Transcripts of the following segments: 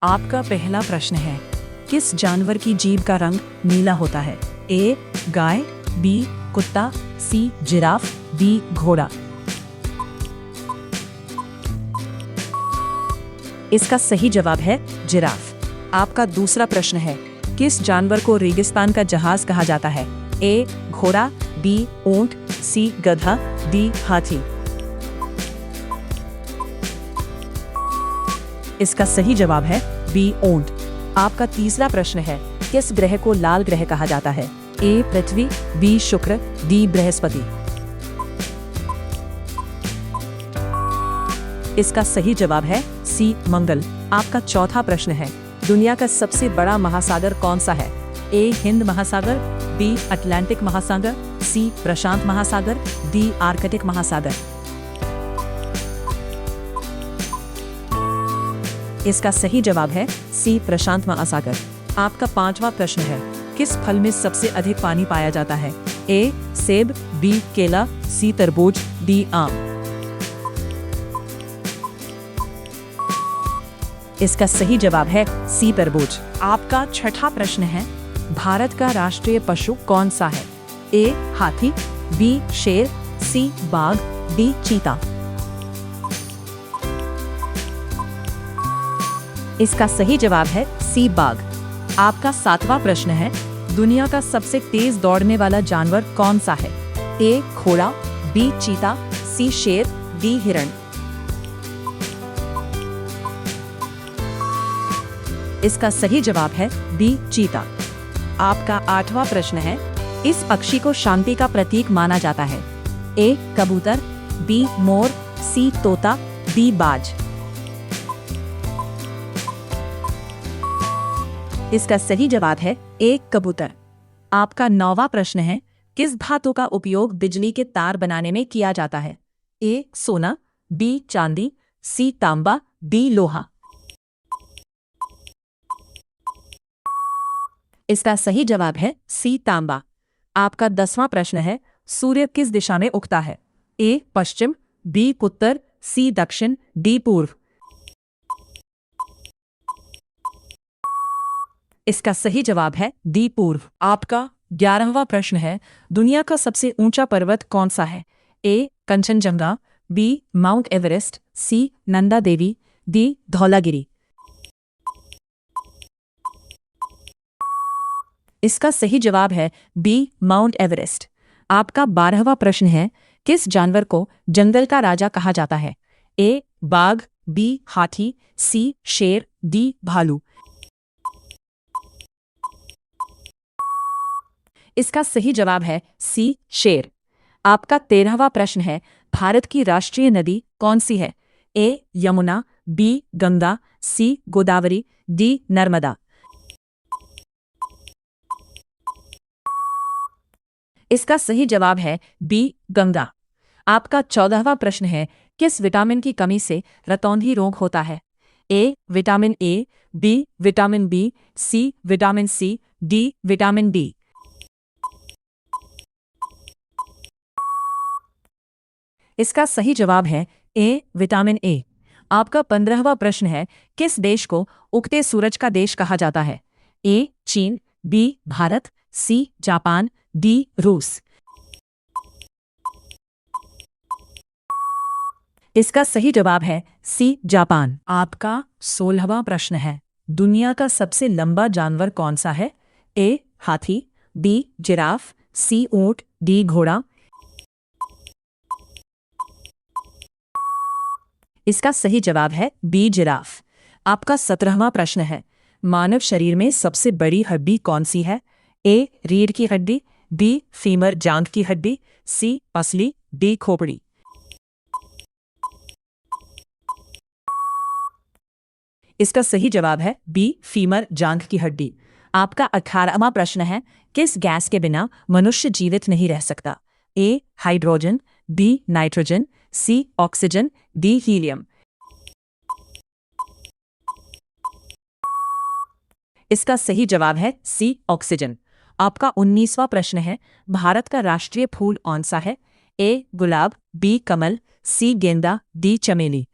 आपका पहला प्रश्न है, किस जानवर की जीभ का रंग नीला होता है? ए गाय, बी कुत्ता, सी जिराफ, डी घोड़ा। इसका सही जवाब है जिराफ। आपका दूसरा प्रश्न है, किस जानवर को रेगिस्तान का जहाज कहा जाता है? ए घोड़ा, बी ऊंट, सी गधा, डी हाथी। इसका सही जवाब है बी ऊंट। आपका तीसरा प्रश्न है, किस ग्रह को लाल ग्रह कहा जाता है? ए पृथ्वी, बी शुक्र, डी बृहस्पति। इसका सही जवाब है सी मंगल। आपका चौथा प्रश्न है, दुनिया का सबसे बड़ा महासागर कौन सा है? ए हिंद महासागर, बी अटलांटिक महासागर, सी प्रशांत महासागर, डी आर्कटिक महासागर। इसका सही जवाब है सी प्रशांत महासागर। आपका पांचवा प्रश्न है, किस फल में सबसे अधिक पानी पाया जाता है? ए सेब, बी केला, सी तरबूज, डी आम। इसका सही जवाब है सी तरबूज। आपका छठा प्रश्न है, भारत का राष्ट्रीय पशु कौन सा है? ए हाथी, बी शेर, सी बाघ, डी चीता। इसका सही जवाब है सी बाघ। आपका सातवां प्रश्न है, दुनिया का सबसे तेज दौड़ने वाला जानवर कौन सा है? ए घोड़ा, बी चीता, सी शेर, डी हिरण। इसका सही जवाब है बी चीता। आपका आठवां प्रश्न है, इस पक्षी को शांति का प्रतीक माना जाता है? ए कबूतर, बी मोर, सी तोता, डी बाज। इसका सही जवाब है ए कबूतर। आपका नौवां प्रश्न है, किस धातु का उपयोग बिजली के तार बनाने में किया जाता है? ए सोना, बी चांदी, सी तांबा, डी लोहा। इसका सही जवाब है सी तांबा। आपका 10वां प्रश्न है, सूर्य किस दिशा में उगता है? ए पश्चिम, बी उत्तर, सी दक्षिण, डी पूर्व। इसका सही जवाब है डी पूर्व। आपका 11वां प्रश्न है, दुनिया का सबसे ऊंचा पर्वत कौन सा है? ए कंचनजंगा, बी माउंट एवरेस्ट, सी नंदा देवी, डी धौलागिरी। इसका सही जवाब है बी माउंट एवरेस्ट। आपका 12वां प्रश्न है, किस जानवर को जंगल का राजा कहा जाता है? ए बाघ, बी हाथी, सी शेर, डी भालू। इसका सही जवाब है सी शेर। आपका 13वां प्रश्न है, भारत की राष्ट्रीय नदी कौन सी है? ए यमुना, बी गंगा, सी गोदावरी, डी नर्मदा। इसका सही जवाब है बी गंगा। आपका 14वां प्रश्न है, किस विटामिन की कमी से रतौंधी रोग होता है? A vitamin A, B vitamin B, C vitamin C, D vitamin D. इसका सही जवाब है ए विटामिन ए। आपका 15वां प्रश्न है, किस देश को उगते सूरज का देश कहा जाता है? ए चीन, B Bharat, C Japan, D रूस। इसका सही जवाब है सी जापान। आपका 16वां प्रश्न है, दुनिया का सबसे लंबा जानवर कौन सा है? ए हाथी, बी जिराफ, सी ऊंट, डी घोड़ा। इसका सही जवाब है बी जिराफ। आपका 17वां प्रश्न है, मानव शरीर में सबसे बड़ी हड्डी कौन सी है? ए रीढ़ की हड्डी, बी फीमर जांघ की हड्डी, सी पसली, डी खोपड़ी। इसका सही जवाब है बी फीमर जांघ की हड्डी। आपका 18वां प्रश्न है, किस गैस के बिना मनुष्य जीवित नहीं रह सकता? ए हाइड्रोजन, बी नाइट्रोजन, सी ऑक्सीजन, डी हीलियम। इसका सही जवाब है सी ऑक्सीजन। आपका 19वां प्रश्न है, भारत का राष्ट्रीय फूल कौन सा है? ए गुलाब, बी कमल, सी गेंदा, डी चमेली।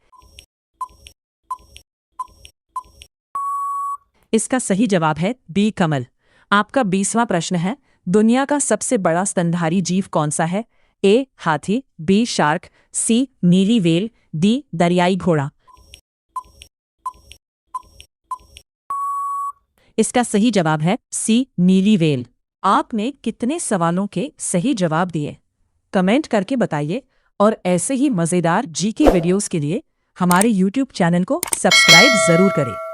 इसका सही जवाब है बी कमल। आपका 20वां प्रश्न है, दुनिया का सबसे बड़ा स्तनधारी जीव कौन सा है? ए हाथी, बी शार्क, सी नीली व्हेल, डी दरियाई घोड़ा। इसका सही जवाब है सी नीली व्हेल। आपने कितने सवालों के सही जवाब दिए? कमेंट करके बताइए और ऐसे ही मज़ेदार जीके वीडियोस के लिए हमारे YouTube चैनल को सब्सक्राइब ज़रूर करें।